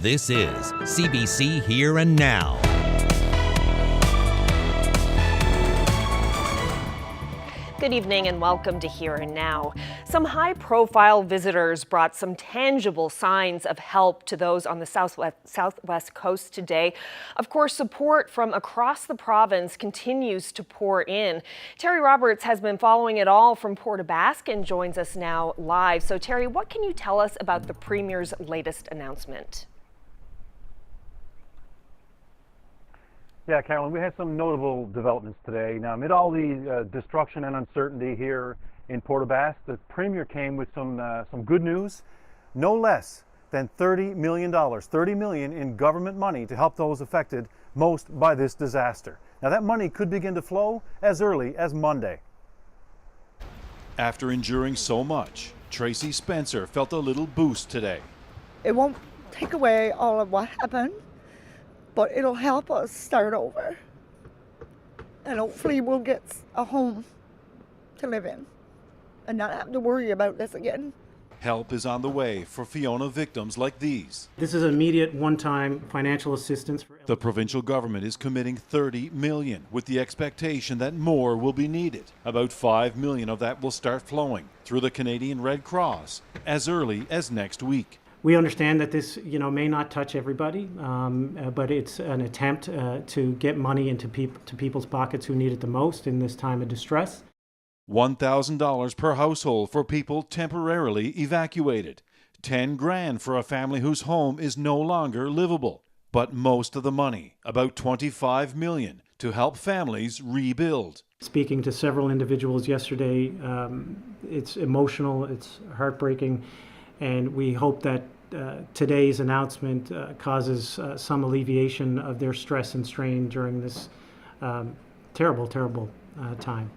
This is CBC Here and Now. Good evening and welcome to Here and Now. Some high-profile visitors brought some tangible signs of help to those on the southwest coast today. Of course, support from across the province continues to pour in. Terry Roberts has been following it all from Port aux Basques and joins us now live. So Terry, what can you tell us about the Premier's latest announcement? Yeah, Carolyn, we had some notable developments today. Now, amid all the destruction and uncertainty here in Port aux Basques, the Premier came with some good news. No less than $30 million, $30 million in government money to help those affected most by this disaster. Now, that money could begin to flow as early as Monday. After enduring so much, Tracy Spencer felt a little boost today. It won't take away all of what happened, but it'll help us start over. And hopefully we'll get a home to live in and not have to worry about this again. Help is on the way for Fiona victims like these. This is immediate one-time financial assistance. The provincial government is committing $30 million with the expectation that more will be needed. About $5 million of that will start flowing through the Canadian Red Cross as early as next week. We understand that this, may not touch everybody, but it's an attempt to get money into people's pockets who need it the most in this time of distress. $1,000 per household for people temporarily evacuated. $10,000 for a family whose home is no longer livable. But most of the money, about $25 million, to help families rebuild. Speaking to several individuals yesterday, it's emotional, it's heartbreaking, and we hope that today's announcement causes some alleviation of their stress and strain during this terrible time.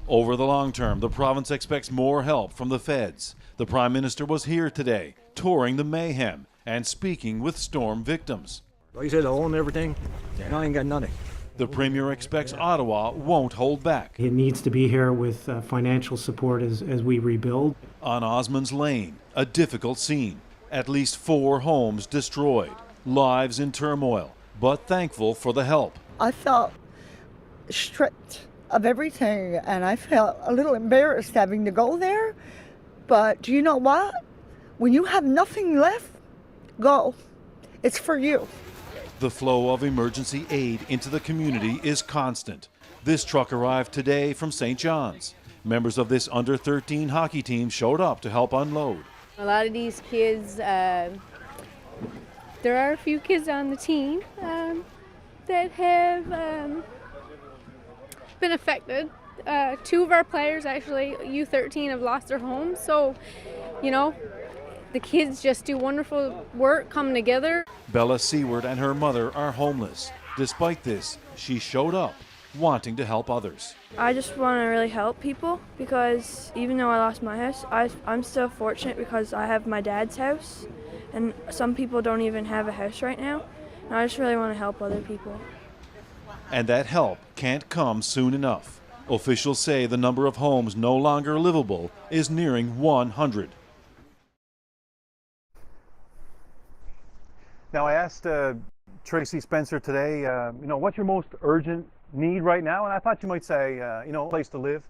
Over the long term, the province expects more help from the feds. The Prime Minister was here today, touring the mayhem and speaking with storm victims. Like you said, I own everything. Now I ain't got nothing. The Premier expects Ottawa won't hold back. He needs to be here with financial support as we rebuild. On Osmonds Lane, a difficult scene. At least 4 homes destroyed, lives in turmoil, but thankful for the help. I felt stripped of everything and I felt a little embarrassed having to go there. But do you know what? When you have nothing left, go. It's for you. The flow of emergency aid into the community is constant. This truck arrived today from St. John's. Members of this under-13 hockey team showed up to help unload. A lot of these kids, there are a few kids on the team that have been affected. 2 of our players, actually, U13, have lost their homes. So, the kids just do wonderful work coming together. Bella Seward and her mother are homeless. Despite this, she showed up, wanting to help others. I just want to really help people because even though I lost my house, I'm still fortunate because I have my dad's house and some people don't even have a house right now. And I just really want to help other people. And that help can't come soon enough. Officials say the number of homes no longer livable is nearing 100. Now, I asked Tracy Spencer today, what's your most urgent need right now? And I thought you might say, a place to live.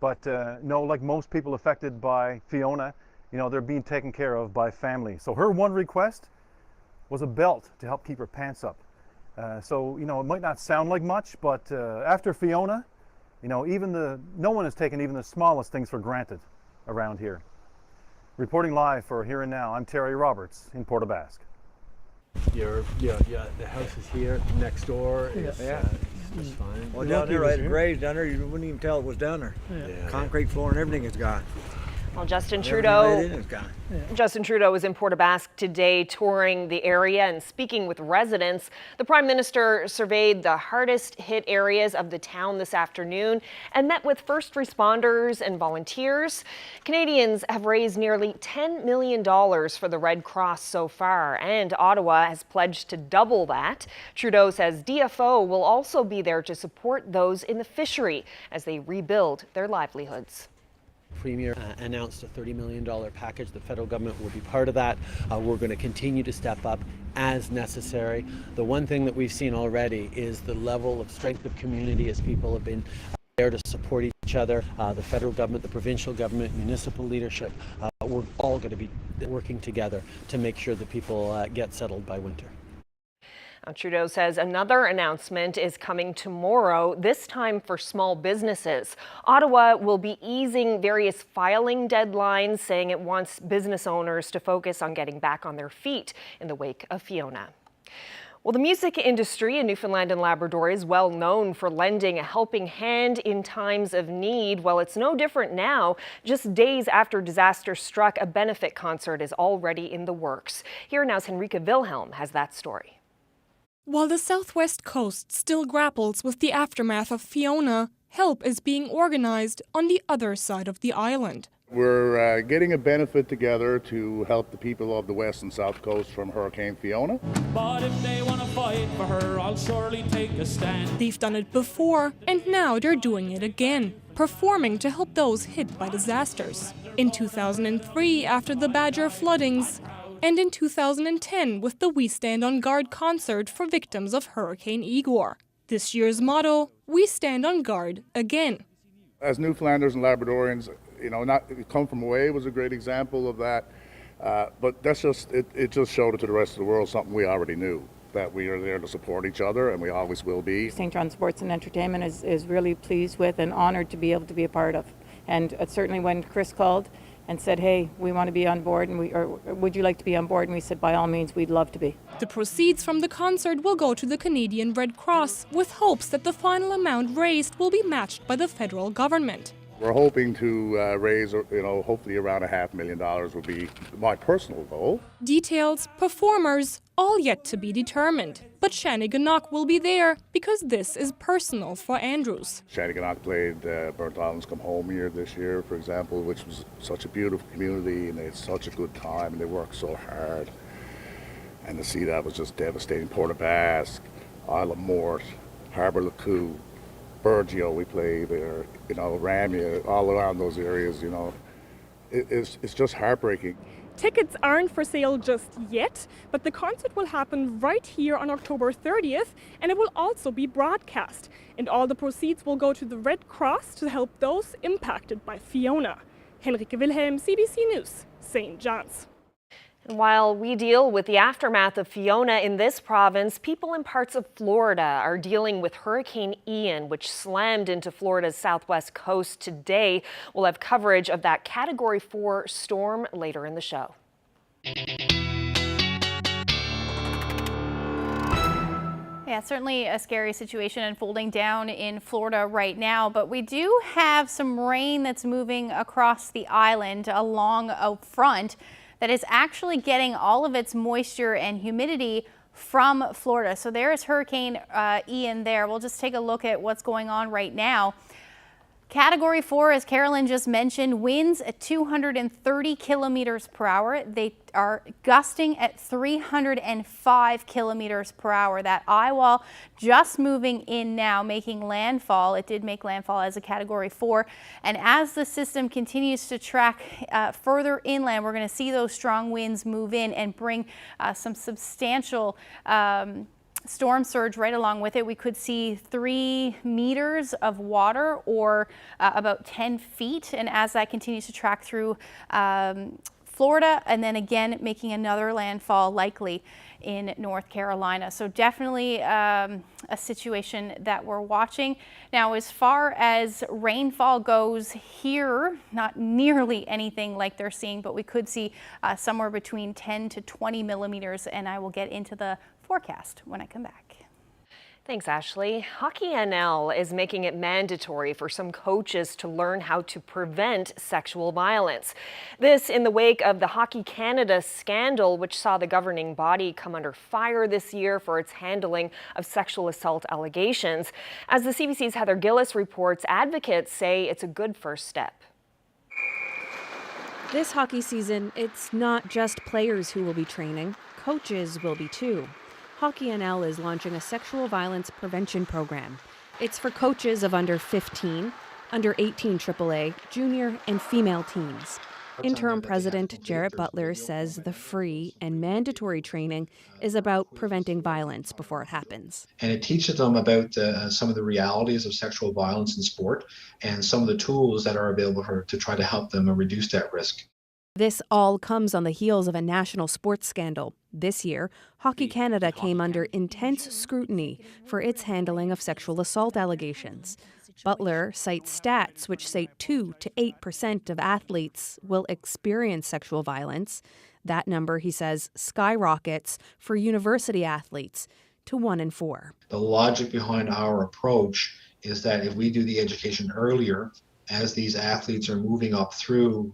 But no, like most people affected by Fiona, they're being taken care of by family. So her one request was a belt to help keep her pants up. So, it might not sound like much, but after Fiona, no one has taken even the smallest things for granted around here. Reporting live for Here and Now, I'm Terry Roberts in Port aux Basques. The house is here next door. It's fine. Well, down there, right, the graves down there, you wouldn't even tell it was down there. Yeah. Concrete floor and everything is gone. Well, Justin Trudeau was in Port aux Basques today touring the area and speaking with residents. The Prime Minister surveyed the hardest hit areas of the town this afternoon and met with first responders and volunteers. Canadians have raised nearly $10 million for the Red Cross so far, and Ottawa has pledged to double that. Trudeau says DFO will also be there to support those in the fishery as they rebuild their livelihoods. Premier announced a $30 million package. The federal government will be part of that. We're going to continue to step up as necessary. The one thing that we've seen already is the level of strength of community as people have been there to support each other. The federal government, the provincial government, municipal leadership, we're all going to be working together to make sure that people get settled by winter. Trudeau says another announcement is coming tomorrow, this time for small businesses. Ottawa will be easing various filing deadlines, saying it wants business owners to focus on getting back on their feet in the wake of Fiona. Well, the music industry in Newfoundland and Labrador is well known for lending a helping hand in times of need. Well, it's no different now. Just days after disaster struck, a benefit concert is already in the works. Here now's Henrika Wilhelm has that story. While the southwest coast still grapples with the aftermath of Fiona, help is being organized on the other side of the island. We're getting a benefit together to help the people of the west and south coast from Hurricane Fiona. But if they want to fight for her, I'll surely take a stand. They've done it before, and now they're doing it again, performing to help those hit by disasters. In 2003, after the Badger floodings, and in 2010 with the We Stand on Guard concert for victims of Hurricane Igor. This year's motto, We Stand on Guard again. As Newfoundlanders and Labradorians, not come from away was a great example of that, but that's just it just showed it to the rest of the world, something we already knew, that we are there to support each other, and we always will be. St. John Sports and Entertainment is really pleased with and honored to be able to be a part of. And certainly when Chris called and said, hey, we want to be on board, and or would you like to be on board? And we said, by all means, we'd love to be. The proceeds from the concert will go to the Canadian Red Cross, with hopes that the final amount raised will be matched by the federal government. We're hoping to raise, hopefully around $500,000 would be my personal goal. Details, performers, all yet to be determined. But Shanneyganock will be there because this is personal for Andrews. Shanneyganock played Burnt Islands Come Home here this year, for example, which was such a beautiful community, and they had such a good time, and they worked so hard. And to see that was just devastating. Port aux Basques, Isle of Mort, Harbour Lacou, Burgeo we played there, Ramia, all around those areas, it's just heartbreaking. Tickets aren't for sale just yet, but the concert will happen right here on October 30th, and it will also be broadcast. And all the proceeds will go to the Red Cross to help those impacted by Fiona. Henrika Wilhelm, CBC News, St. John's. And while we deal with the aftermath of Fiona in this province, people in parts of Florida are dealing with Hurricane Ian, which slammed into Florida's southwest coast today. We'll have coverage of that Category 4 storm later in the show. Yeah, certainly a scary situation unfolding down in Florida right now, but we do have some rain that's moving across the island along out front that is actually getting all of its moisture and humidity from Florida. So there is Hurricane Ian there. We'll just take a look at what's going on right now. Category 4, as Carolyn just mentioned, winds at 230 kilometers per hour. They are gusting at 305 kilometers per hour. That eye wall just moving in now, making landfall. It did make landfall as a Category 4. And as the system continues to track further inland, we're going to see those strong winds move in and bring some substantial storm surge right along with it. We could see 3 meters of water, or about 10 feet. And as that continues to track through Florida, and then again making another landfall likely in North Carolina. So definitely a situation that we're watching. Now, as far as rainfall goes here, not nearly anything like they're seeing, but we could see somewhere between 10 to 20 millimeters, and I will get into the forecast when I come back. Thanks, Ashley. Hockey NL is making it mandatory for some coaches to learn how to prevent sexual violence. This in the wake of the Hockey Canada scandal, which saw the governing body come under fire this year for its handling of sexual assault allegations. As the CBC's Heather Gillis reports, advocates say it's a good first step. This hockey season, it's not just players who will be training, coaches will be too. Hockey NL is launching a sexual violence prevention program. It's for coaches of under 15, under 18 AAA, junior, and female teams. Interim President Jarrett Butler says the free and mandatory training is about preventing violence before it happens. And it teaches them about some of the realities of sexual violence in sport and some of the tools that are available to try to help them reduce that risk. This all comes on the heels of a national sports scandal. This year, Hockey Canada came under intense scrutiny for its handling of sexual assault allegations. Butler cites stats which say 2 to 8% of athletes will experience sexual violence. That number, he says, skyrockets for university athletes to 1 in 4. The logic behind our approach is that if we do the education earlier, as these athletes are moving up through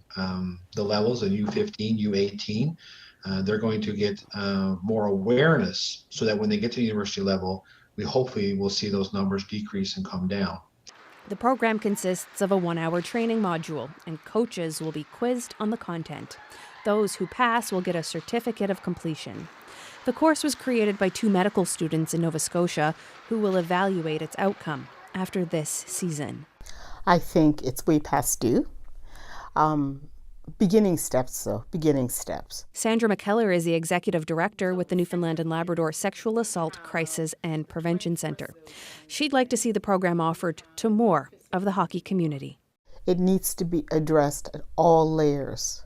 the levels of U15, U18, they're going to get more awareness so that when they get to the university level, we hopefully will see those numbers decrease and come down. The program consists of a 1-hour training module, and coaches will be quizzed on the content. Those who pass will get a certificate of completion. The course was created by 2 medical students in Nova Scotia who will evaluate its outcome after this season. I think it's way past due. Beginning steps, though. Beginning steps. Sandra McKellar is the executive director with the Newfoundland and Labrador Sexual Assault Crisis and Prevention Centre. She'd like to see the program offered to more of the hockey community. It needs to be addressed at all layers.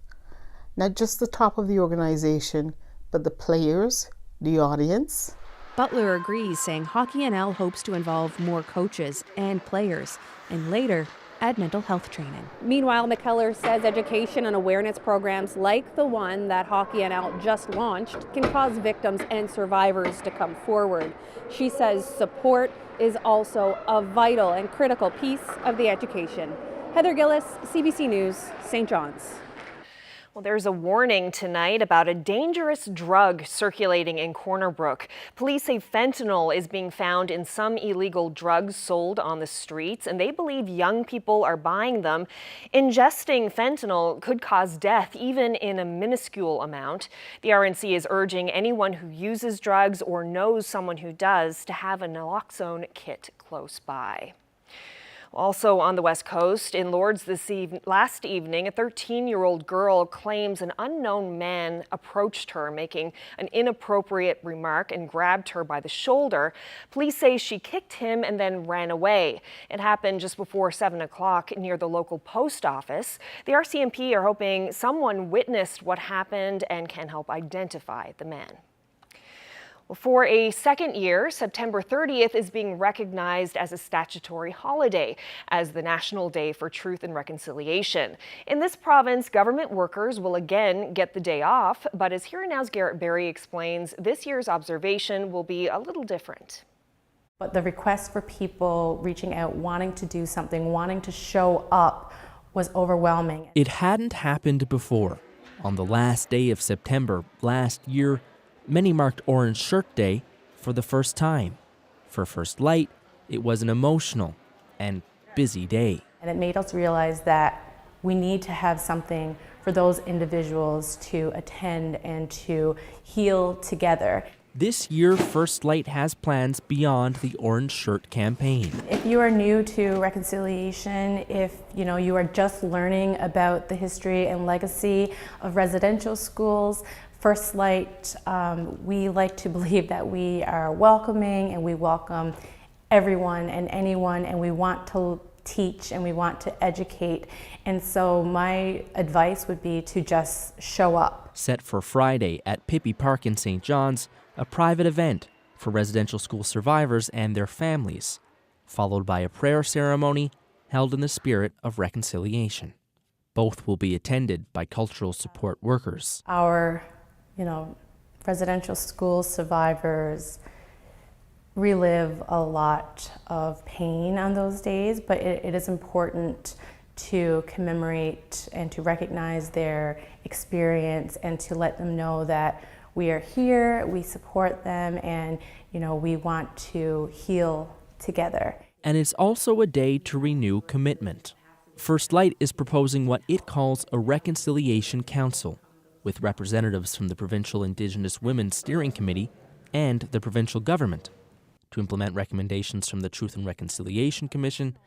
Not just the top of the organization, but the players, the audience. Butler agrees, saying Hockey NL hopes to involve more coaches and players, and later add mental health training. Meanwhile, McKellar says education and awareness programs like the one that Hockey NL just launched can cause victims and survivors to come forward. She says support is also a vital and critical piece of the education. Heather Gillis, CBC News, St. John's. Well, there's a warning tonight about a dangerous drug circulating in Corner Brook. Police say fentanyl is being found in some illegal drugs sold on the streets, and they believe young people are buying them. Ingesting fentanyl could cause death, even in a minuscule amount. The RNC is urging anyone who uses drugs or knows someone who does to have a naloxone kit close by. Also on the West Coast, in Lourdes last evening, a 13-year-old girl claims an unknown man approached her, making an inappropriate remark and grabbed her by the shoulder. Police say she kicked him and then ran away. It happened just before 7 o'clock near the local post office. The RCMP are hoping someone witnessed what happened and can help identify the man. Well, for a second year, September 30th is being recognized as a statutory holiday as the National Day for Truth and Reconciliation. In this province, government workers will again get the day off, but as Here and Now's Garrett Berry explains, this year's observation will be a little different. But the request for people reaching out, wanting to do something, wanting to show up was overwhelming. It hadn't happened before. On the last day of September last year, many marked Orange Shirt Day for the first time. For First Light, it was an emotional and busy day. And it made us realize that we need to have something for those individuals to attend and to heal together. This year, First Light has plans beyond the Orange Shirt campaign. If you are new to reconciliation, if you are just learning about the history and legacy of residential schools, First Light, we like to believe that we are welcoming and we welcome everyone and anyone, and we want to teach and we want to educate. And so my advice would be to just show up. Set for Friday at Pippi Park in St. John's, a private event for residential school survivors and their families, followed by a prayer ceremony held in the spirit of reconciliation. Both will be attended by cultural support workers. Our residential school survivors relive a lot of pain on those days, but it is important to commemorate and to recognize their experience and to let them know that we are here, we support them, and we want to heal together. And it's also a day to renew commitment. First Light is proposing what it calls a Reconciliation Council, with representatives from the Provincial Indigenous Women's Steering Committee and the provincial government, to implement recommendations from the Truth and Reconciliation Commission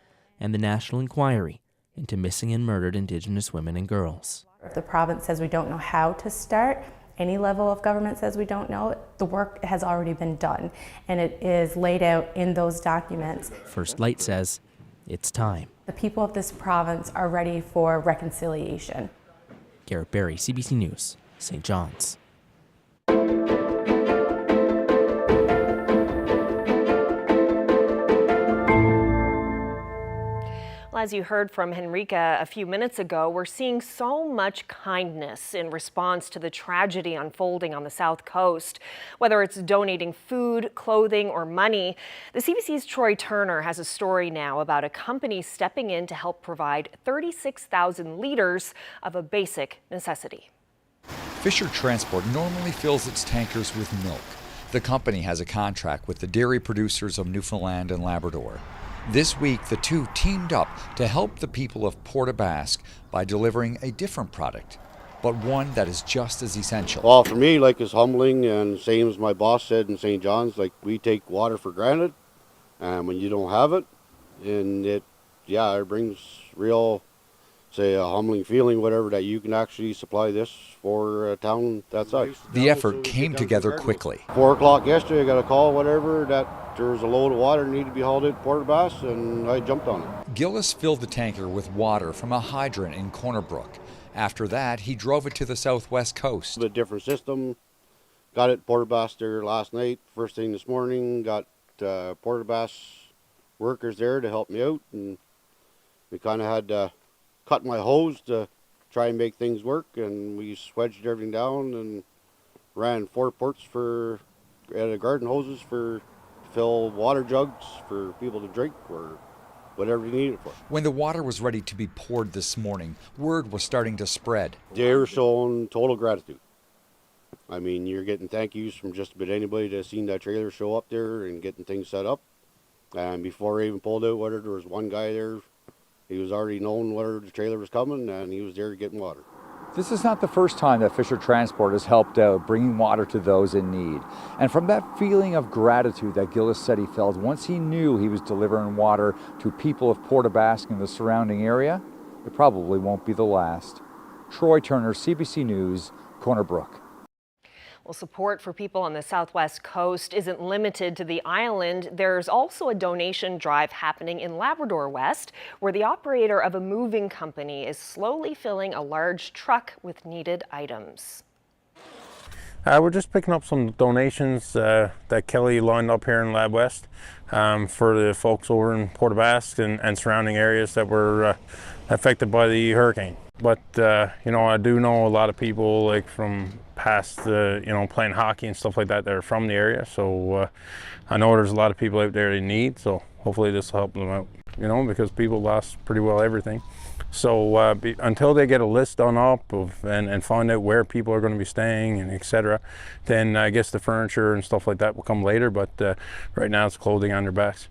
and the National Inquiry into missing and murdered Indigenous women and girls. If the province says we don't know how to start, any level of government says we don't know, the work has already been done, and it is laid out in those documents. First Light says it's time. The people of this province are ready for reconciliation. Garrett Berry, CBC News, St. John's. Well, as you heard from Henrika a few minutes ago, we're seeing so much kindness in response to the tragedy unfolding on the South Coast. Whether it's donating food, clothing, or money, the CBC's Troy Turner has a story now about a company stepping in to help provide 36,000 litres of a basic necessity. Fisher Transport normally fills its tankers with milk. The company has a contract with the dairy producers of Newfoundland and Labrador. This week, the two teamed up to help the people of Port aux Basques by delivering a different product, but one that is just as essential. Well, for me, like, it's humbling, and same as my boss said in St. John's, like, we take water for granted, and when you don't have it, and it brings real, say, a humbling feeling, whatever, that you can actually supply this for a town that size. The effort came together quickly. 4 o'clock yesterday, I got a call, whatever, that there was a load of water needed to be hauled at Port aux Basques, and I jumped on it. Gillis filled the tanker with water from a hydrant in Corner Brook. After that, he drove it to the southwest coast. A different system. Got it Port aux Basques there last night. First thing this morning, got Port aux Basques workers there to help me out, and we kind of had to cut my hose to try and make things work, and we swedged everything down and ran 4 ports for garden hoses for fill water jugs for people to drink or whatever you need it for. When the water was ready to be poured this morning, word was starting to spread. They were showing total gratitude. I mean, you're getting thank yous from just about anybody that's seen that trailer show up there and getting things set up. And before I even pulled out, there was one guy there. He was already known where the trailer was coming, and he was there getting water. This is not the first time that Fisher Transport has helped out bringing water to those in need. And from that feeling of gratitude that Gillis said he felt once he knew he was delivering water to people of Port aux Basques and the surrounding area, it probably won't be the last. Troy Turner, CBC News, Corner Brook. Well, support for people on the southwest coast isn't limited to the island. There's also a donation drive happening in Labrador West, where the operator of a moving company is slowly filling a large truck with needed items. We're just picking up some donations that Kelly lined up here in Lab West for the folks over in Port aux Basques and surrounding areas that were affected by the hurricane. But I do know a lot of people, like from past playing hockey and stuff like that are from the area. So I know there's a lot of people out there in need. So hopefully this will help them out. Because people lost pretty well everything. So until they get a list done up and find out where people are going to be staying and etc., then I guess the furniture and stuff like that will come later. But right now it's clothing on their backs.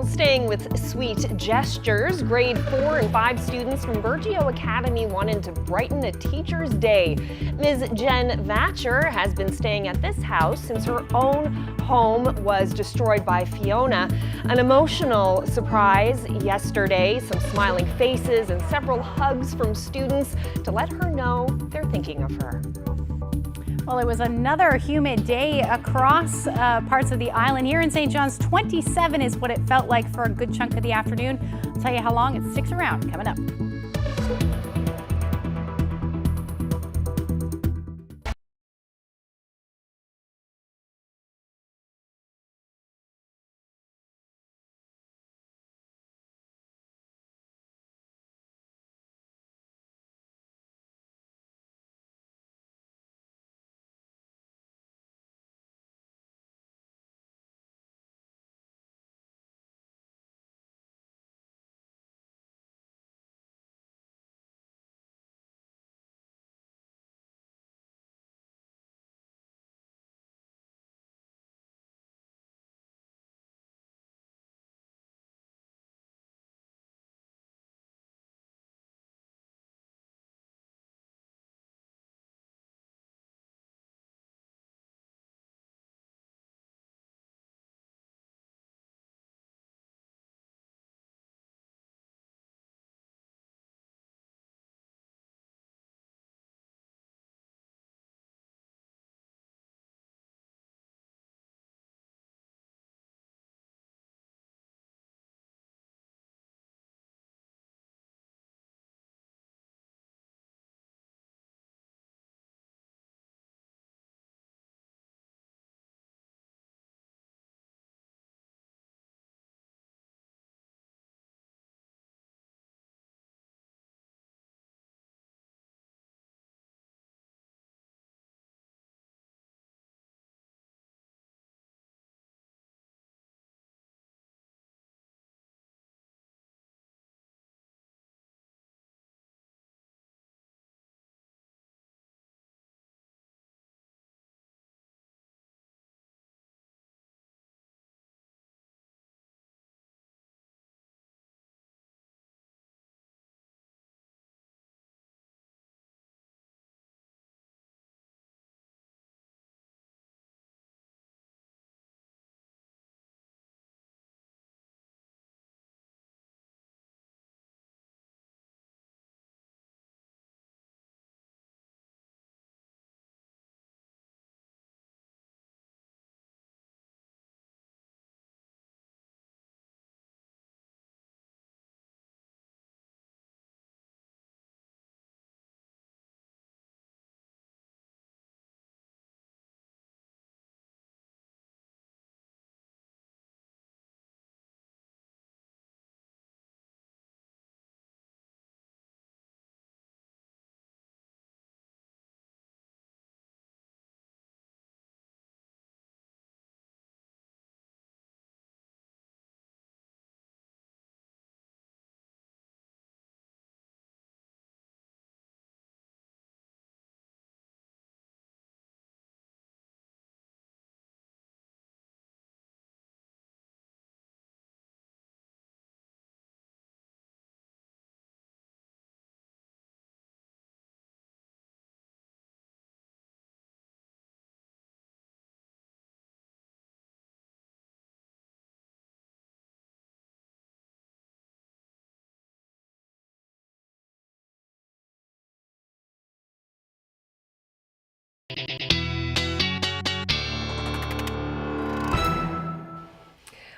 Staying with sweet gestures, grade 4 and 5 students from Burgeo Academy wanted to brighten a teacher's day. Ms. Jen Vatcher has been staying at this house since her own home was destroyed by Fiona. An emotional surprise yesterday, some smiling faces and several hugs from students to let her know they're thinking of her. Well, it was another humid day across parts of the island. Here in St. John's, 27 is what it felt like for a good chunk of the afternoon. I'll tell you how long it sticks around coming up.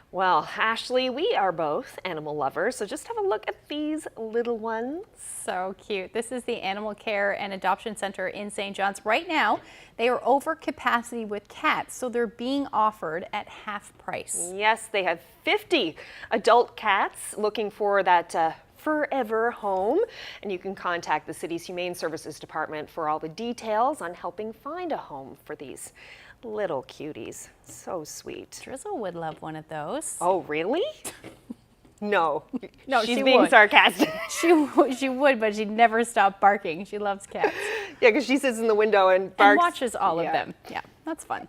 Well, Ashley, we are both animal lovers, so just have a look at these little ones. So cute. This is the Animal Care and Adoption Center in St. John's. Right now, they are over capacity with cats, so they're being offered at half price. Yes, they have 50 adult cats looking for that forever home, and you can contact the city's Humane Services Department for all the details on helping find a home for these little cuties. So sweet. Drizzle would love one of those. Oh, really? No. No, she's she being would. sarcastic. She would, but she'd never stop barking. She loves cats. Yeah, because she sits in the window and barks. And watches all of them. Yeah, that's fun.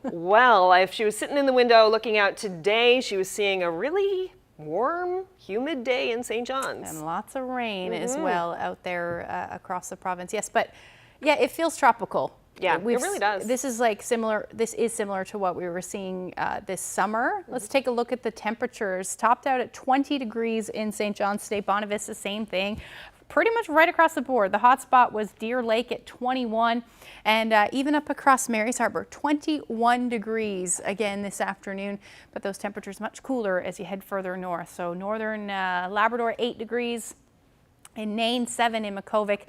Well, if she was sitting in the window looking out today, she was seeing a really warm, humid day in St. John's. And lots of rain as well out there across the province. Yes, but yeah, it feels tropical. Yeah, it really does. This is similar to what we were seeing this summer. Let's take a look at the temperatures. Topped out at 20 degrees in St. John's today. Bonavista, same thing. Pretty much right across the board. The hot spot was Deer Lake at 21, and even up across Mary's Harbor, 21 degrees again this afternoon. But those temperatures much cooler as you head further north. So northern Labrador, 8 degrees. In Nain, 7 in Makovic.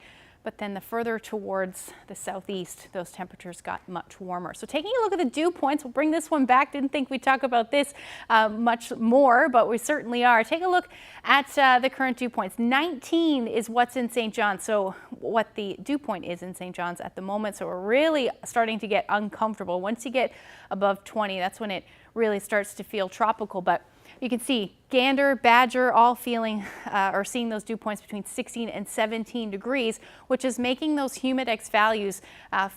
But then the further towards the southeast, those temperatures got much warmer. So taking a look at the dew points, we'll bring this one back. Didn't think we'd talk about this much more, but we certainly are. Take a look at the current dew points. 19 is what's in St. John's, so what the dew point is in St. John's at the moment. So we're really starting to get uncomfortable. Once you get above 20, that's when it really starts to feel tropical. But you can see Gander, Badger, all feeling or seeing those dew points between 16 and 17 degrees, which is making those humidex values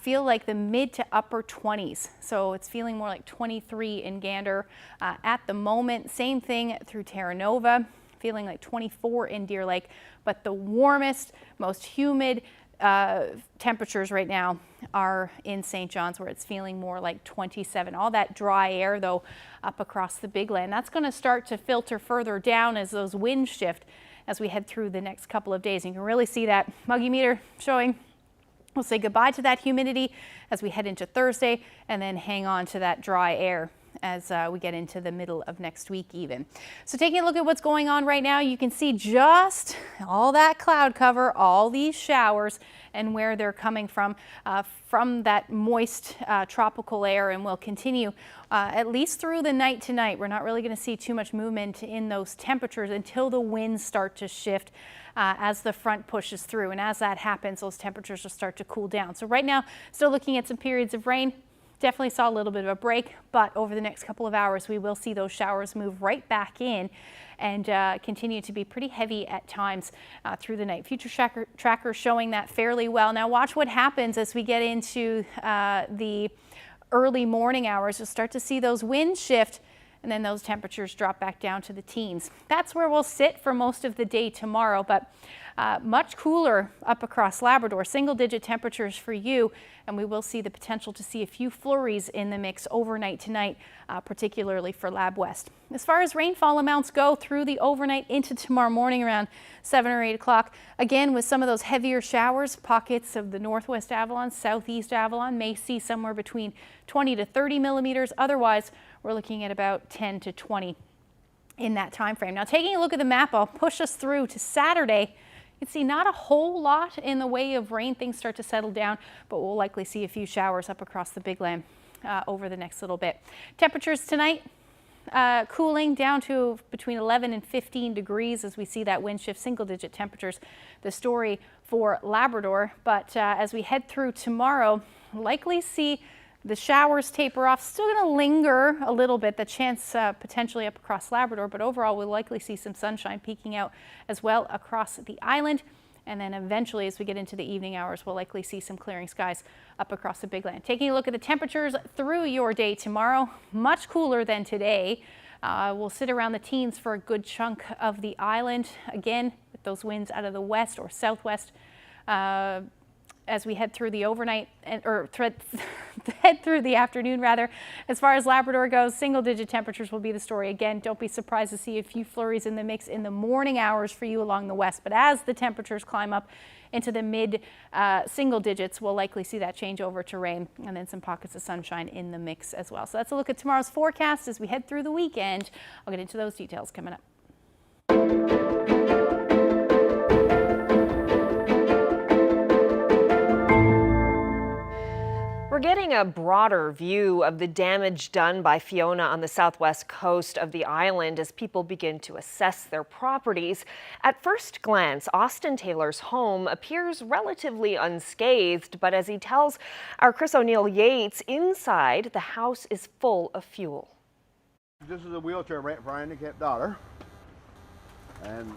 feel like the mid to upper 20s. So it's feeling more like 23 in Gander at the moment. Same thing through Terra Nova, feeling like 24 in Deer Lake. But the warmest, most humid temperatures right now are in St. John's, where it's feeling more like 27. All that dry air, though, up across the Big Land, that's going to start to filter further down as those winds shift as we head through the next couple of days. You can really see that muggy meter showing. We'll say goodbye to that humidity as we head into Thursday, and then hang on to that dry air as we get into the middle of next week even. So taking a look at what's going on right now, you can see just all that cloud cover, all these showers, and where they're coming from that moist tropical air, and will continue at least through the night tonight. We're not really going to see too much movement in those temperatures until the winds start to shift as the front pushes through. And as that happens, those temperatures will start to cool down. So right now, still looking at some periods of rain. Definitely saw a little bit of a break, but over the next couple of hours, we will see those showers move right back in and continue to be pretty heavy at times through the night. Future tracker showing that fairly well. Now watch what happens as we get into the early morning hours. You'll start to see those winds shift, and then those temperatures drop back down to the teens. That's where we'll sit for most of the day tomorrow, but much cooler up across Labrador. Single-digit temperatures for you, and we will see the potential to see a few flurries in the mix overnight tonight, particularly for Lab West. As far as rainfall amounts go through the overnight into tomorrow morning around 7 or 8 o'clock, again with some of those heavier showers, pockets of the northwest Avalon, southeast Avalon may see somewhere between 20 to 30 millimeters. Otherwise, we're looking at about 10 to 20 in that time frame. Now taking a look at the map, I'll push us through to Saturday. You can see not a whole lot in the way of rain. Things start to settle down, but we'll likely see a few showers up across the Big Land over the next little bit. Temperatures tonight cooling down to between 11 and 15 degrees as we see that wind shift, single-digit temperatures. The story for Labrador, but as we head through tomorrow, likely see the showers taper off. Still going to linger a little bit, the chance potentially up across Labrador, but overall we'll likely see some sunshine peeking out as well across the island. And then eventually, as we get into the evening hours, we'll likely see some clearing skies up across the Big Land. Taking a look at the temperatures through your day tomorrow, much cooler than today. We'll sit around the teens for a good chunk of the island. Again, with those winds out of the west or southwest as we head through the overnight head through the afternoon rather. As far as Labrador goes, single-digit temperatures will be the story again. Don't be surprised to see a few flurries in the mix in the morning hours for you along the west. But as the temperatures climb up into the mid single digits, we'll likely see that change over to rain and then some pockets of sunshine in the mix as well. So that's a look at tomorrow's forecast as we head through the weekend. I'll get into those details coming up. We're getting a broader view of the damage done by Fiona on the southwest coast of the island as people begin to assess their properties. At first glance, Austin Taylor's home appears relatively unscathed, but as he tells our Chris O'Neill Yates, inside the house is full of fuel. This is a wheelchair ramp for our handicapped daughter. And,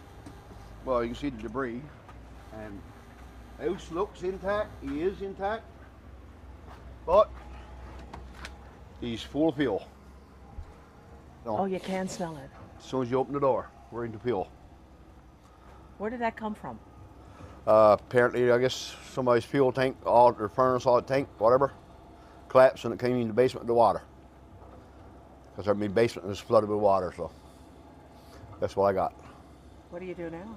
well, you can see the debris. And the house looks intact, he is intact. But he's full of fuel. No. Oh, you can smell it. As soon as you open the door, we're into fuel. Where did that come from? Apparently, I guess somebody's fuel tank, or furnace, or tank, whatever, collapsed and it came in the basement of the water. Because our basement was flooded with water, so that's what I got. What do you do now?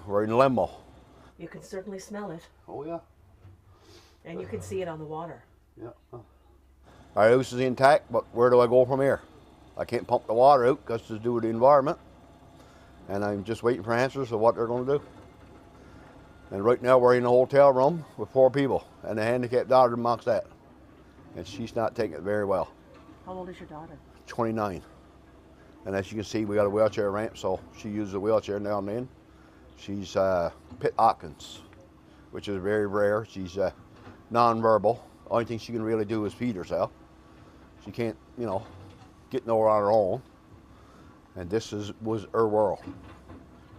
We're in limbo. You can certainly smell it. Oh, yeah. And you can see it on the water. Yeah. Our house is intact, but where do I go from here? I can't pump the water out because it's to do with the environment. And I'm just waiting for answers of what they're going to do. And right now we're in a hotel room with 4 people and a handicapped daughter amongst that. And she's not taking it very well. How old is your daughter? 29. And as you can see, we got a wheelchair ramp, so she uses a wheelchair now and then. She's Pitt Hopkins, which is very rare. She's non-verbal. Only thing she can really do is feed herself. She can't, you know, get nowhere on her own. And this was her world.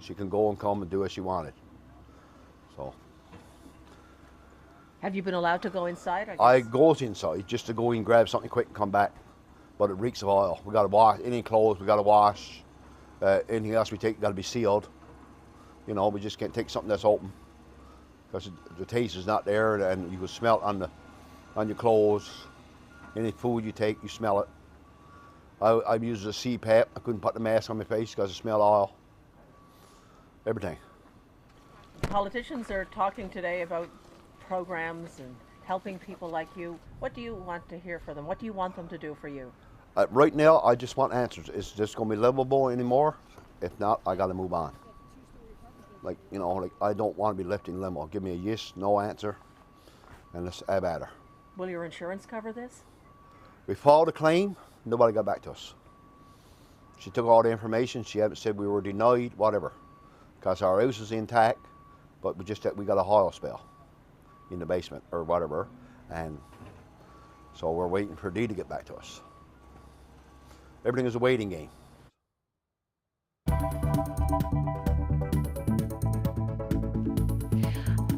She can go and come and do as she wanted. So. Have you been allowed to go inside? I goes inside just to go and grab something quick and come back. But it reeks of oil. We got to wash any clothes. We got to wash. Anything else we take got to be sealed. You know, we just can't take something that's open. Because the taste is not there, and you can smell it on your clothes. Any food you take, you smell it. I used a CPAP. I couldn't put the mask on my face because it smelled oil. Everything. Politicians are talking today about programs and helping people like you. What do you want to hear from them? What do you want them to do for you? Right now, I just want answers. Is this going to be livable anymore? If not, I got to move on. Like, you know, like I don't want to be left in limbo. Give me a yes, no answer, and let's have at her. Will your insurance cover this? We filed a claim. Nobody got back to us. She took all the information. She haven't said we were denied, whatever. Because our house is intact, but we got a oil spill in the basement or whatever, and so we're waiting for Dee to get back to us. Everything is a waiting game.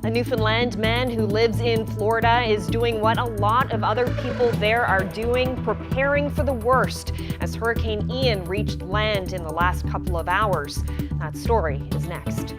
A Newfoundland man who lives in Florida is doing what a lot of other people there are doing, preparing for the worst as Hurricane Ian reached land in the last couple of hours. That story is next.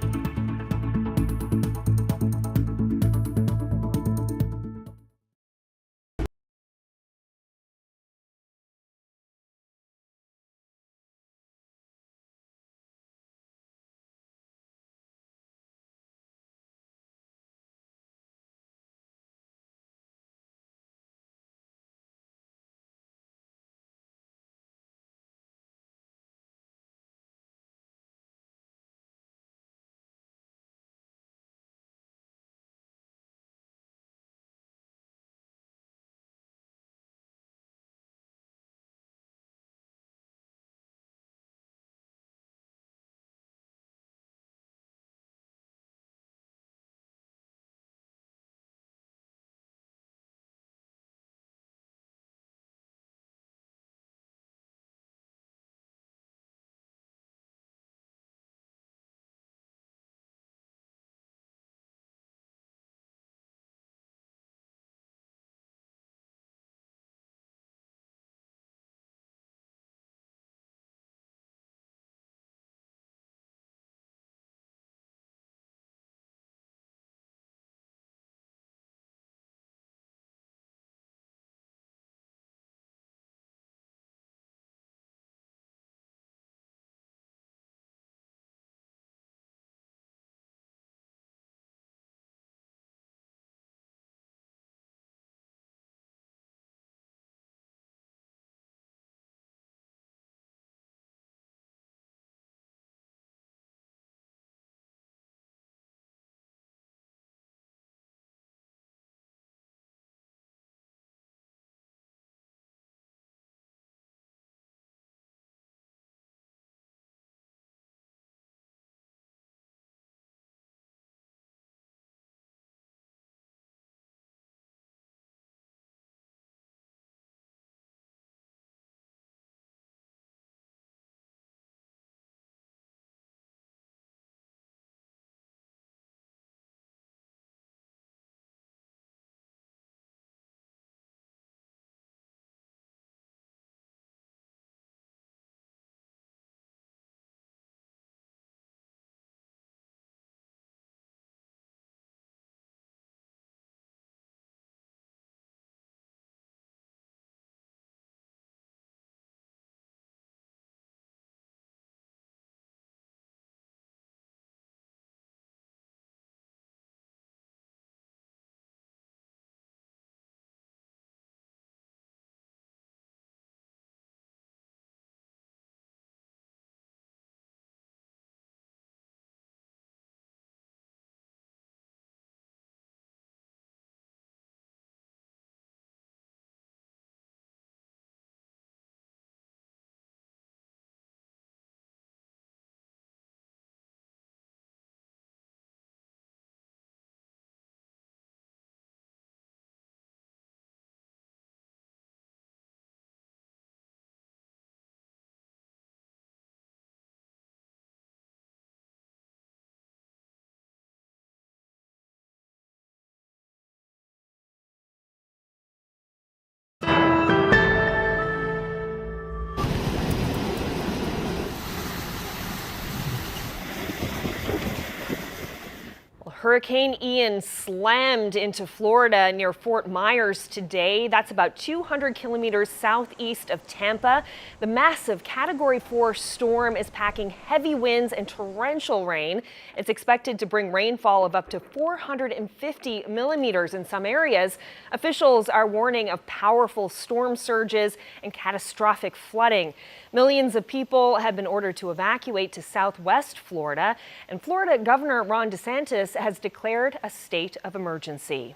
Hurricane Ian slammed into Florida near Fort Myers today. That's about 200 kilometers southeast of Tampa. The massive Category 4 storm is packing heavy winds and torrential rain. It's expected to bring rainfall of up to 450 millimeters in some areas. Officials are warning of powerful storm surges and catastrophic flooding. Millions of people have been ordered to evacuate to southwest Florida, and Florida Governor Ron DeSantis has declared a state of emergency.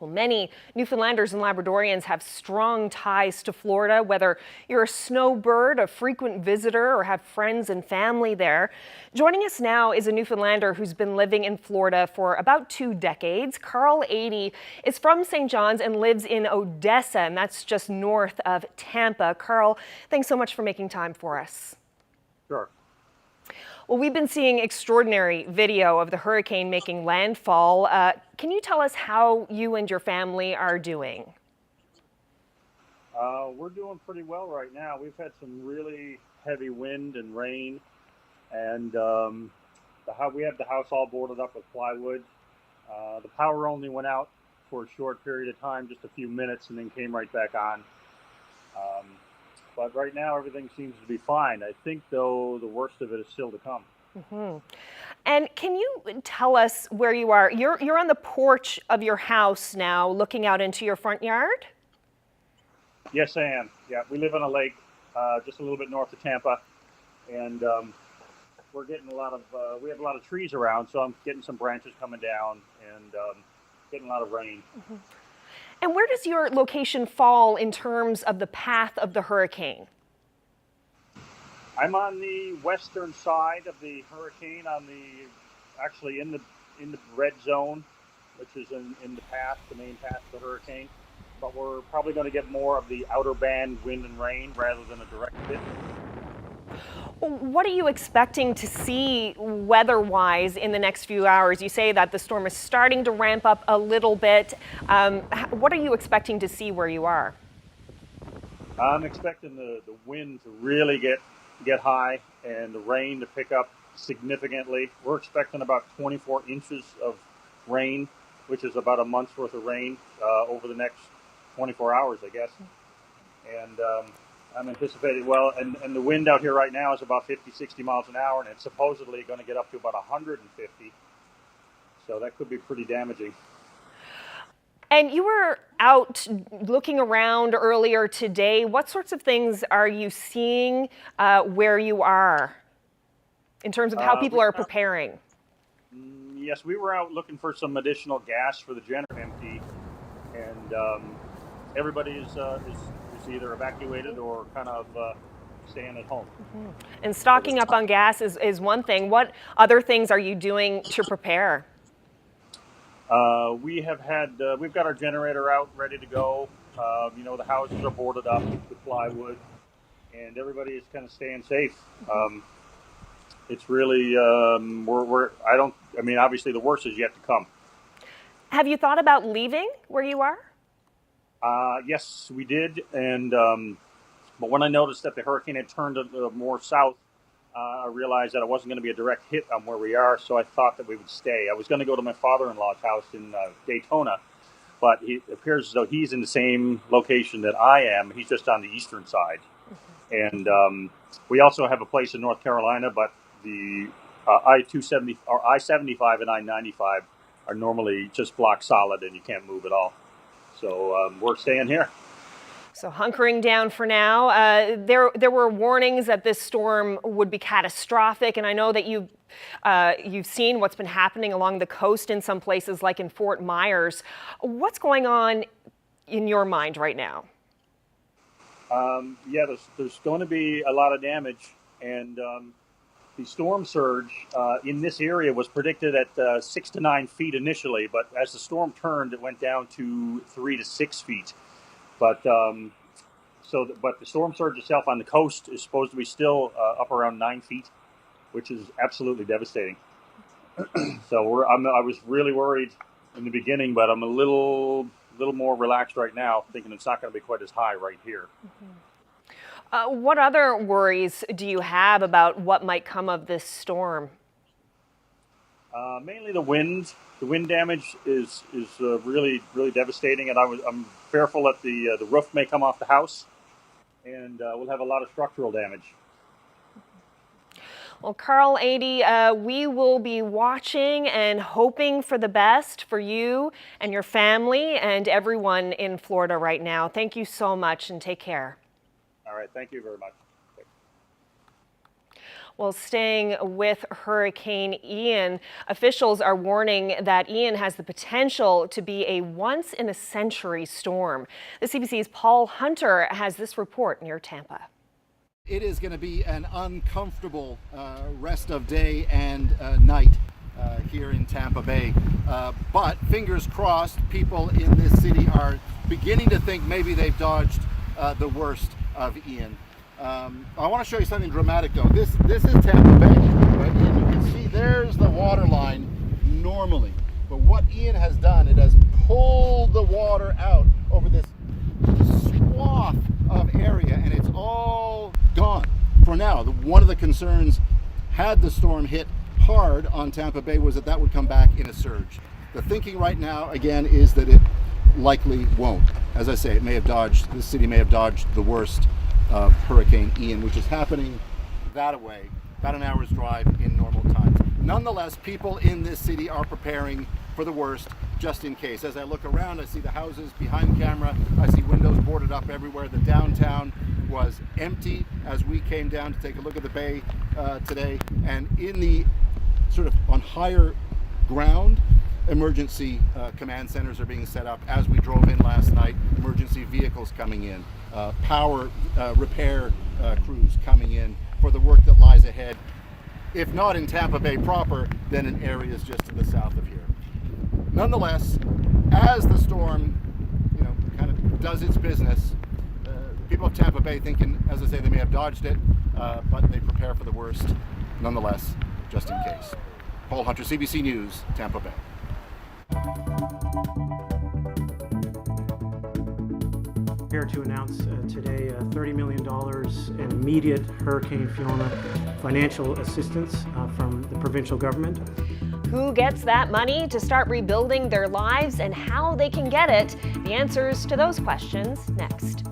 Well, many Newfoundlanders and Labradorians have strong ties to Florida, whether you're a snowbird, a frequent visitor, or have friends and family there. Joining us now is a Newfoundlander who's been living in Florida for about 2 decades. Carl, 80, is from St. John's and lives in Odessa, and that's just north of Tampa. Carl, thanks so much for making time for us. Sure. Well, we've been seeing extraordinary video of the hurricane making landfall. Can you tell us how you and your family are doing? We're doing pretty well right now. We've had some really heavy wind and rain, and we have the house all boarded up with plywood. The power only went out for a short period of time, just a few minutes, and then came right back on. But right now, everything seems to be fine. I think, though, the worst of it is still to come. Mm-hmm. And can you tell us where you are? You're on the porch of your house now, looking out into your front yard? Yes, I am. Yeah, we live on a lake just a little bit north of Tampa, and we're getting we have a lot of trees around, so I'm getting some branches coming down and getting a lot of rain. Mm-hmm. And where does your location fall in terms of the path of the hurricane? I'm on the western side of the hurricane, actually in the red zone, which is in the path, the main path of the hurricane. But we're probably going to get more of the outer band wind and rain rather than a direct hit. What are you expecting to see weather-wise in the next few hours? You say that the storm is starting to ramp up a little bit. What are you expecting to see where you are? I'm expecting the wind to really get high and the rain to pick up significantly. We're expecting about 24 inches of rain, which is about a month's worth of rain over the next 24 hours, I guess. And I'm anticipating, and the wind out here right now is about 50, 60 miles an hour, and it's supposedly going to get up to about 150. So that could be pretty damaging. And you were out looking around earlier today. What sorts of things are you seeing where you are in terms of how people are preparing? Yes, we were out looking for some additional gas for the generator empty, and everybody is either evacuated or kind of staying at home. Mm-hmm. And stocking up on gas is one thing. What other things are you doing to prepare? We've got our generator out ready to go. The houses are boarded up with plywood, and everybody is kind of staying safe. It's really, obviously the worst is yet to come. Have you thought about leaving where you are? Yes, we did, and but when I noticed that the hurricane had turned more south, I realized that it wasn't going to be a direct hit on where we are, so I thought that we would stay. I was going to go to my father-in-law's house in Daytona, but it appears as though he's in the same location that I am. He's just on the eastern side. Mm-hmm. And we also have a place in North Carolina, but the I-270 or I-75 and I-95 are normally just block solid, and you can't move at all. So we're staying here. So hunkering down for now. There were warnings that this storm would be catastrophic, and I know that you've seen what's been happening along the coast in some places, like in Fort Myers. What's going on in your mind right now? There's going to be a lot of damage, and the storm surge in this area was predicted at 6 to 9 feet initially, but as the storm turned, it went down to 3 to 6 feet. But the storm surge itself on the coast is supposed to be still up around 9 feet, which is absolutely devastating. So I was really worried in the beginning, but I'm a little more relaxed right now, thinking it's not going to be quite as high right here. Mm-hmm. What other worries do you have about what might come of this storm? Mainly the wind. The wind damage is really devastating, and I'm fearful that the roof may come off the house, and we'll have a lot of structural damage. Well, Carl, Adi, we will be watching and hoping for the best for you and your family and everyone in Florida right now. Thank you so much, and take care. All right, thank you very much. Well, staying with Hurricane Ian, officials are warning that Ian has the potential to be a once-in-a-century storm. The CBC's Paul Hunter has this report near Tampa. It is going to be an uncomfortable rest of day and night here in Tampa Bay. But fingers crossed, people in this city are beginning to think maybe they've dodged the worst of Ian. I want to show you something dramatic though. This is Tampa Bay, right? And you can see there's the water line normally. But what Ian has done, it has pulled the water out over this swath of area, and it's all gone for now. One of the concerns, had the storm hit hard on Tampa Bay, was that would come back in a surge. The thinking right now, again, is that it likely won't. As I say, this city may have dodged the worst of Hurricane Ian, which is happening that way, about an hour's drive in normal times. Nonetheless, people in this city are preparing for the worst, just in case. As I look around, I see the houses behind the camera. I see windows boarded up everywhere. The downtown was empty as we came down to take a look at the bay today. And in the sort of on higher ground, emergency command centers are being set up. As we drove in last night, emergency vehicles coming in, power repair crews coming in for the work that lies ahead. If not in Tampa Bay proper, then in areas just to the south of here. Nonetheless, as the storm, kind of does its business, people of Tampa Bay thinking, as I say, they may have dodged it, but they prepare for the worst, nonetheless, just in case. Paul Hunter, CBC News, Tampa Bay. Here to announce today $30 million in immediate Hurricane Fiona financial assistance from the provincial government. Who gets that money to start rebuilding their lives and how they can get it? The answers to those questions next.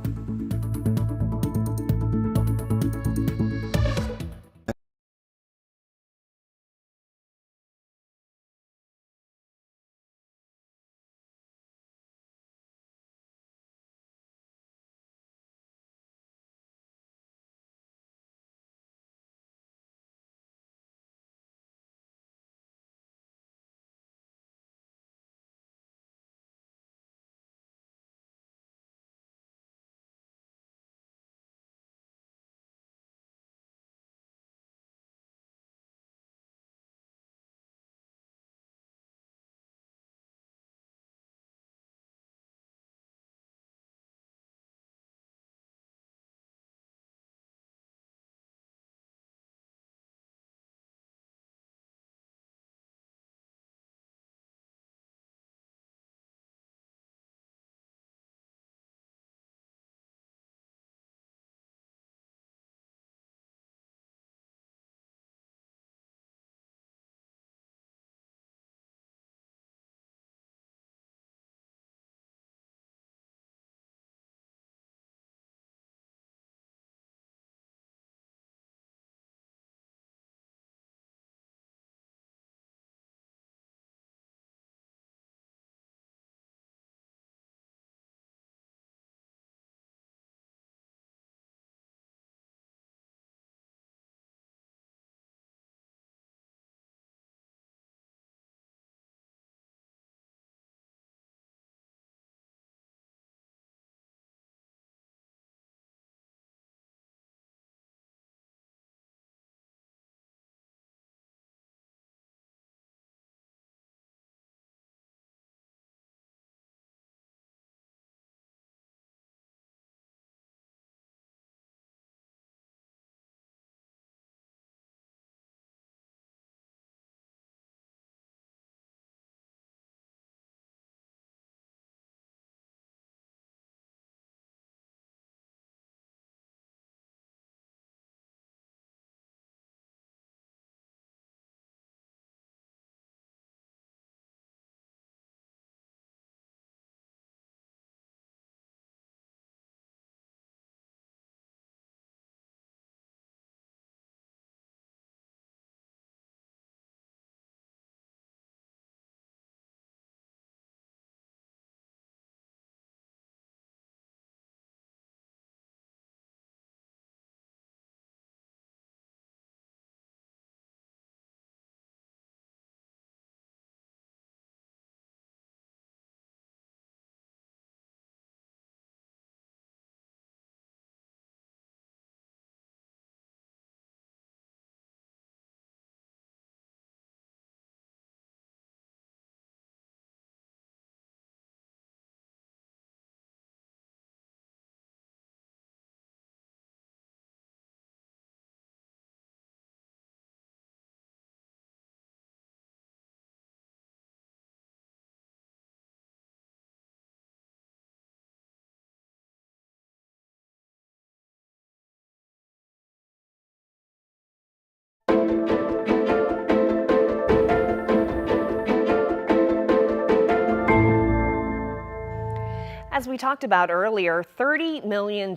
As we talked about earlier, $30 million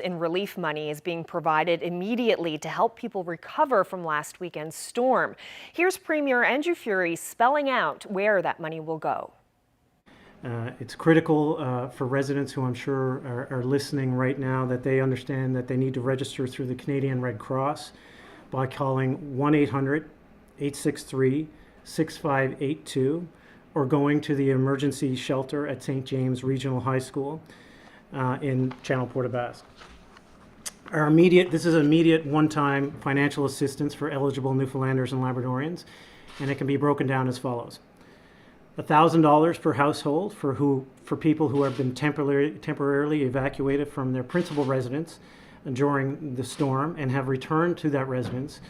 in relief money is being provided immediately to help people recover from last weekend's storm. Here's Premier Andrew Furey spelling out where that money will go. It's critical for residents who I'm sure are listening right now that they understand that they need to register through the Canadian Red Cross by calling 1-800-863-6582 or going to the emergency shelter at St. James Regional High School in Channel Port-aux-Basques. This is immediate one-time financial assistance for eligible Newfoundlanders and Labradorians, and it can be broken down as follows. $1,000 per household for people who have been temporarily evacuated from their principal residence during the storm and have returned to that residence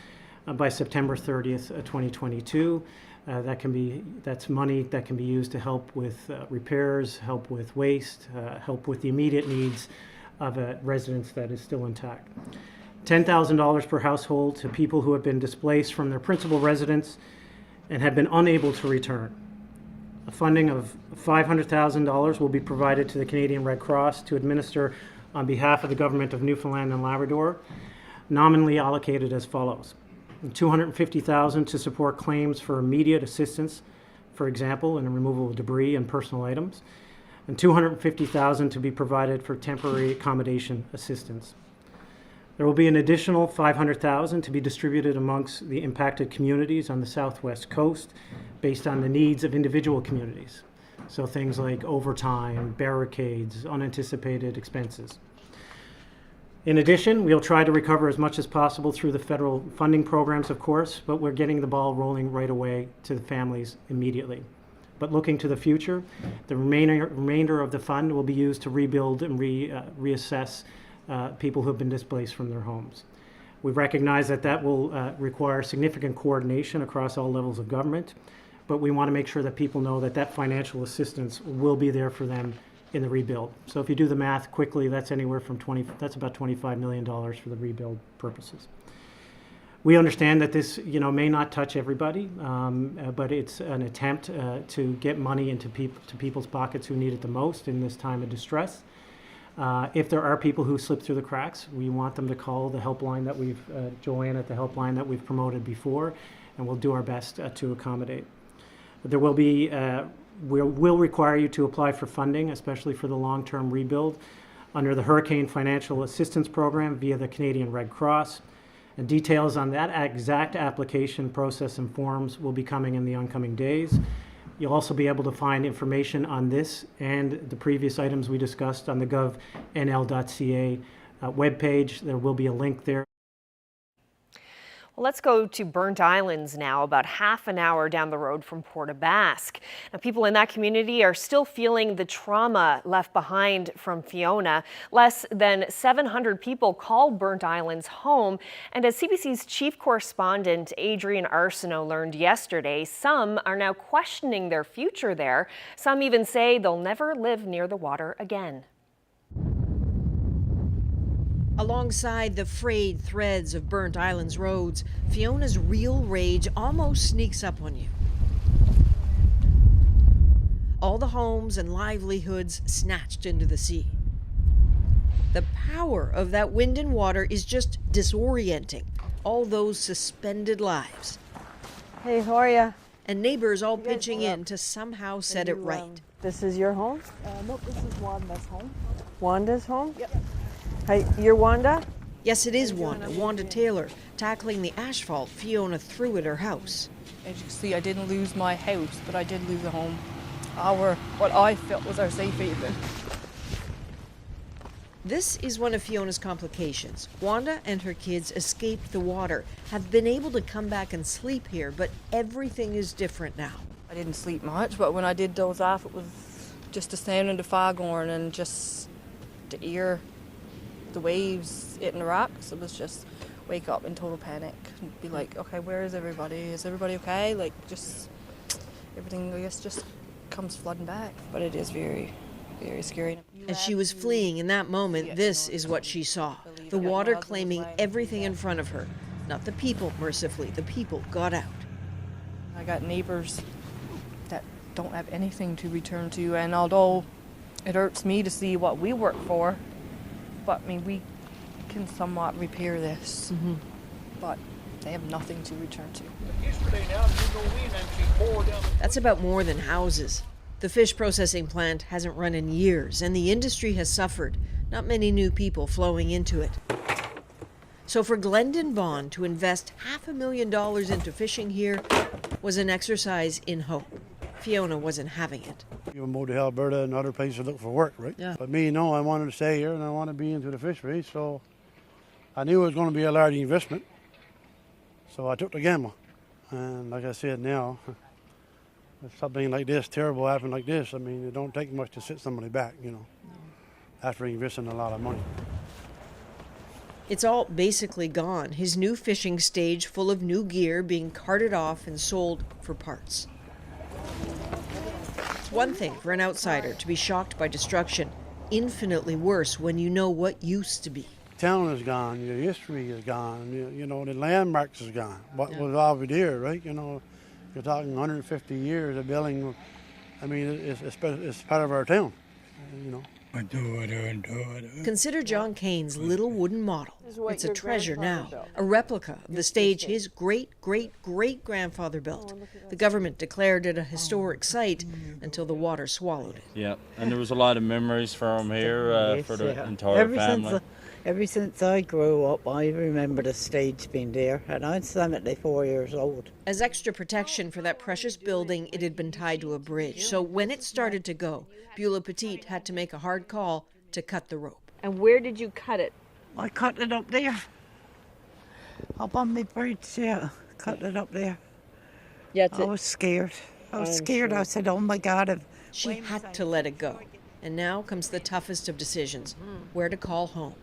by September 30th, 2022. That's money that can be used to help with repairs, help with waste, help with the immediate needs of a residence that is still intact. $10,000 per household to people who have been displaced from their principal residence and have been unable to return. A funding of $500,000 will be provided to the Canadian Red Cross to administer on behalf of the Government of Newfoundland and Labrador, nominally allocated as follows. $250,000 to support claims for immediate assistance, for example, in the removal of debris and personal items, and $250,000 to be provided for temporary accommodation assistance. There will be an additional $500,000 to be distributed amongst the impacted communities on the southwest coast based on the needs of individual communities. So things like overtime, barricades, unanticipated expenses. In addition, we'll try to recover as much as possible through the federal funding programs, of course, but we're getting the ball rolling right away to the families immediately. But looking to the future, the remainder of the fund will be used to rebuild and reassess people who have been displaced from their homes. We recognize that will require significant coordination across all levels of government, but we want to make sure that people know that financial assistance will be there for them in the rebuild. So if you do the math quickly, that's anywhere from that's about $25 million for the rebuild purposes. We understand that this, may not touch everybody, but it's an attempt to get money into people's pockets who need it the most in this time of distress. If there are people who slip through the cracks, we want them to call the helpline that Joanne at the helpline that we've promoted before, and we'll do our best to accommodate. There will be will require you to apply for funding, especially for the long-term rebuild, under the Hurricane Financial Assistance Program via the Canadian Red Cross. And details on that exact application process and forms will be coming in the oncoming days. You'll also be able to find information on this and the previous items we discussed on the govnl.ca webpage. There will be a link there. Well, let's go to Burnt Islands now, about half an hour down the road from Port-aux-Basques. Now, people in that community are still feeling the trauma left behind from Fiona. Less than 700 people called Burnt Islands home, and as CBC's chief correspondent Adrian Arsenault learned yesterday, some are now questioning their future there. Some even say they'll never live near the water again. Alongside the frayed threads of Burnt Islands roads, Fiona's real rage almost sneaks up on you. All the homes and livelihoods snatched into the sea. The power of that wind and water is just disorienting. All those suspended lives. Hey, how are ya? And neighbors all pitching in to somehow set it right. This is your home? Nope, this is Wanda's home. Wanda's home? Yep. Hey, you're Wanda? Yes, it is Wanda Taylor, tackling the asphalt Fiona threw at her house. As you can see, I didn't lose my house, but I did lose a home. What I felt was our safe haven. This is one of Fiona's complications. Wanda and her kids escaped the water, have been able to come back and sleep here, but everything is different now. I didn't sleep much, but when I did doze off, it was just the sound of the foghorn and just to hear the waves hitting the rocks. It was just wake up in total panic and be like, okay, where is everybody? Is everybody okay? Like, just everything, I guess, just comes flooding back. But it is very, very scary. As she was fleeing in that moment, this is what she saw. The water claiming everything in front of her. Not the people, mercifully. The people got out. I got neighbors that don't have anything to return to, and although It hurts me to see what we work for, but I mean, we can somewhat repair this, but they have nothing to return to. That's about more than houses. The fish processing plant hasn't run in years, and the industry has suffered. Not many new people flowing into it. So for Glendon Vaughn to invest $500,000 into fishing here was an exercise in hope. Fiona wasn't having it. You moved to Alberta and other places to look for work, right? Yeah. But me, no, I wanted to stay here and I wanted to be into the fishery, so I knew it was going to be a large investment. So I took the gamble. And like I said now, if something like this, terrible happened like this, I mean, it don't take much to set somebody back, you know, after investing a lot of money. It's all basically gone. His new fishing stage full of new gear being carted off and sold for parts. It's one thing for an outsider to be shocked by destruction, infinitely worse when you know what used to be. Town is gone, your history is gone, you know, the landmarks is gone. What was over there, right? You know, you're talking 150 years of building. I mean, it's part of our town, you know. Consider John Kane's little wooden model. It's a treasure now, a replica of the stage his great-great-great-grandfather built. The government declared it a historic site until the water swallowed it. Yeah, and there was a lot of memories from here for the entire family. Ever since I grew up, I remember the stage being there, and I'm 74 years old. As extra protection for that precious building, it had been tied to a bridge. So when it started to go, Beulah Petit had to make a hard call to cut the rope. And where did you cut it? I cut it up there. Up on the bridge, yeah. Cut it up there. Yeah, I was scared. I was scared. Sure. I said, oh my God. She had to let it go. And now comes the toughest of decisions, where to call home.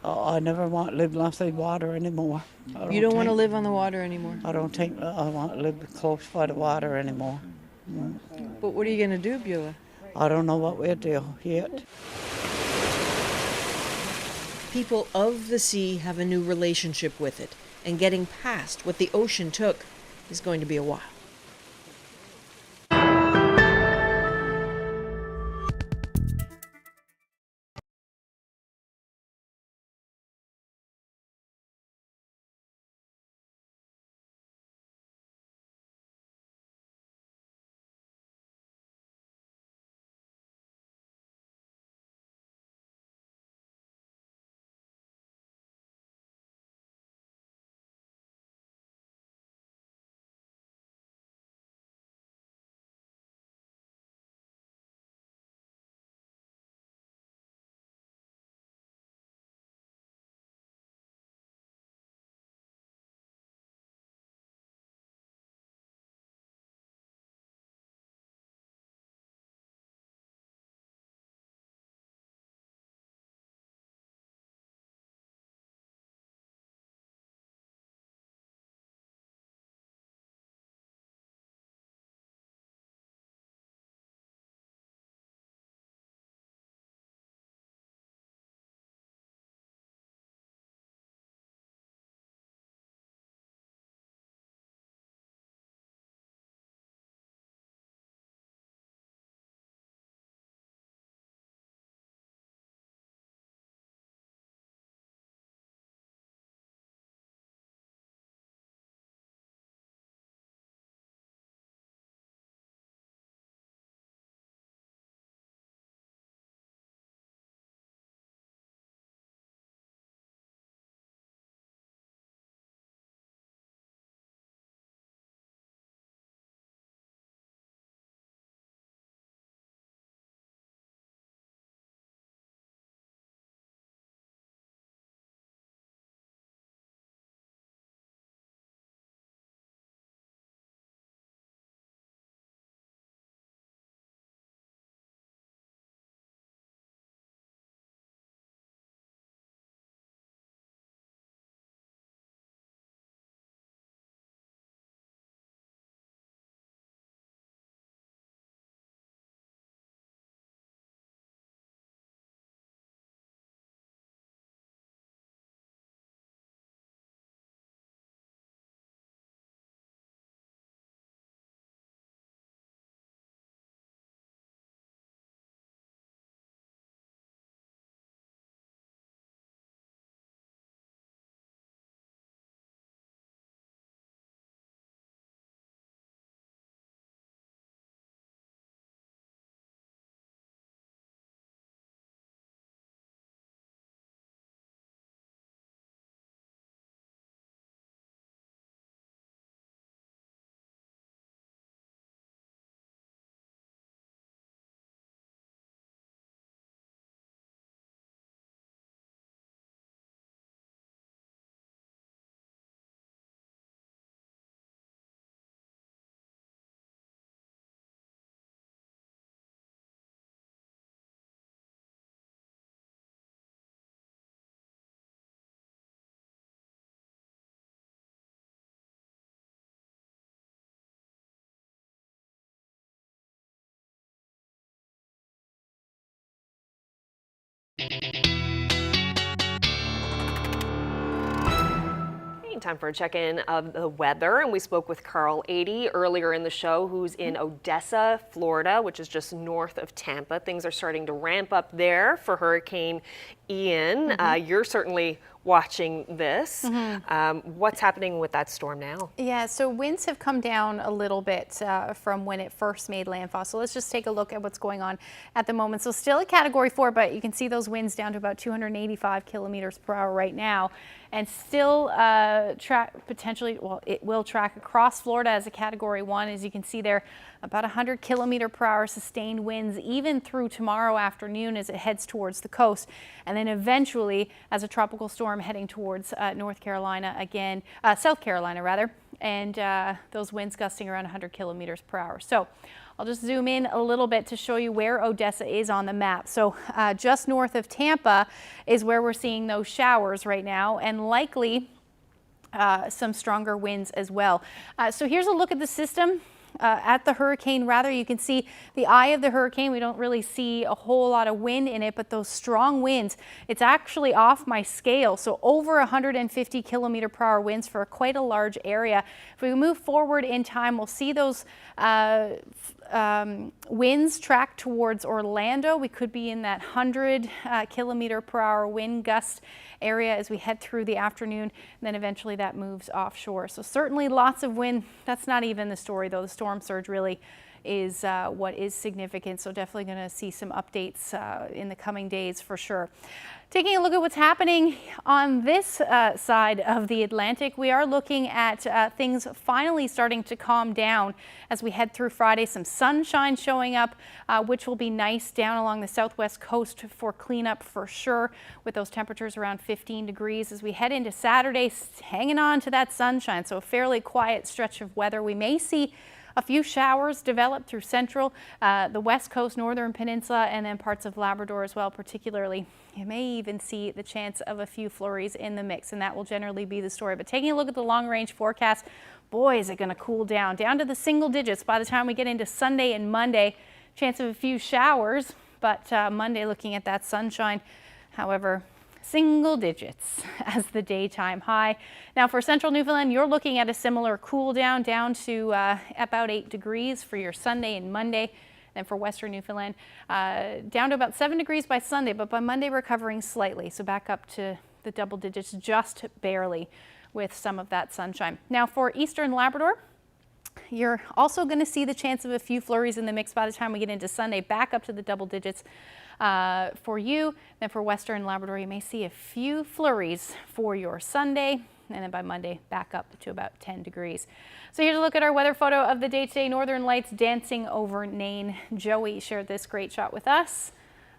Oh, I never want to live beside water anymore. You don't want to live on the water anymore? I don't think I want to live close by the water anymore. But what are you going to do, Beulah? I don't know what we'll do yet. People of the sea have a new relationship with it, and getting past what the ocean took is going to be a while. time for a check-in of the weather, and we spoke with Carl Adey earlier in the show, who's in Odessa, Florida, which is just north of Tampa. Things are starting to ramp up there for Hurricane Ian. You're certainly watching this. What's happening with that storm now? Yeah, so winds have come down a little bit from when it first made landfall. So let's just take a look at what's going on at the moment. So still a Category 4, but you can see those winds down to about 285 kilometers per hour right now. And still potentially, well, it will track across Florida as a Category 1. As you can see there, about 100 kilometer per hour sustained winds even through tomorrow afternoon as it heads towards the coast. And then eventually as a tropical storm heading towards North Carolina again, South Carolina rather, and those winds gusting around 100 kilometers per hour. So I'll just zoom in a little bit to show you where Odessa is on the map. So just north of Tampa is where we're seeing those showers right now, and likely some stronger winds as well. So here's a look at the system. At the hurricane, rather, you can see the eye of the hurricane. We don't really see a whole lot of wind in it, but those strong winds, it's actually off my scale. So over 150 kilometer per hour winds for quite a large area. If we move forward in time, we'll see those winds track towards Orlando. We could be in that 100 kilometer per hour wind gust area as we head through the afternoon, and then eventually that moves offshore. So certainly lots of wind. That's not even the story though. The storm surge really is what is significant. So definitely going to see some updates in the coming days for sure. Taking a look at what's happening on this side of the Atlantic, we are looking at things finally starting to calm down as we head through Friday. Some sunshine showing up, which will be nice down along the southwest coast for cleanup for sure, with those temperatures around 15 degrees. As we head into Saturday, hanging on to that sunshine, so a fairly quiet stretch of weather. We may see a few showers develop through central, the west coast, northern peninsula, and then parts of Labrador as well, particularly. You may even see the chance of a few flurries in the mix, and that will generally be the story. But taking a look at the long-range forecast, boy, is it going to cool down to the single digits by the time we get into Sunday and Monday. Chance of a few showers, but Monday looking at that sunshine. However, single digits as the daytime high. Now for central Newfoundland, you're looking at a similar cool down to about 8 degrees for your Sunday and Monday. And for western Newfoundland, down to about 7 degrees by Sunday, but by Monday recovering slightly. So back up to the double digits just barely with some of that sunshine. Now for eastern Labrador, you're also going to see the chance of a few flurries in the mix by the time we get into Sunday, back up to the double digits for you. Then for western Labrador, you may see a few flurries for your Sunday, and then by Monday back up to about 10 degrees. So here's a look at our weather photo of the day today. Northern lights dancing over Nain. Joey shared this great shot with us.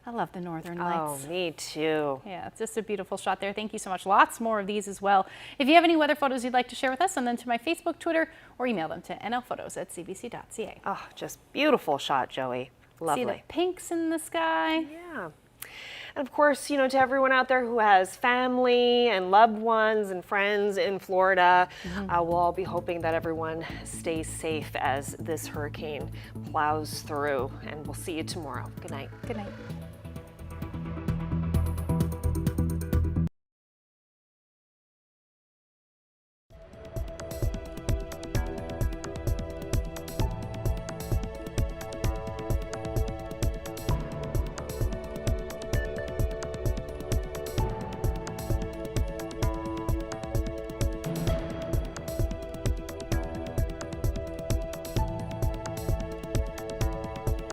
I love the northern lights. Oh, me too. Yeah, it's just a beautiful shot there. Thank you so much. Lots more of these as well. If you have any weather photos you'd like to share with us, send them to my Facebook, Twitter, or email them to nlphotos@cbc.ca. Oh, just beautiful shot, Joey. Lovely. See the pinks in the sky? Yeah. And of course, you know, to everyone out there who has family and loved ones and friends in Florida, we'll all be hoping that everyone stays safe as this hurricane plows through. And we'll see you tomorrow. Good night. Good night.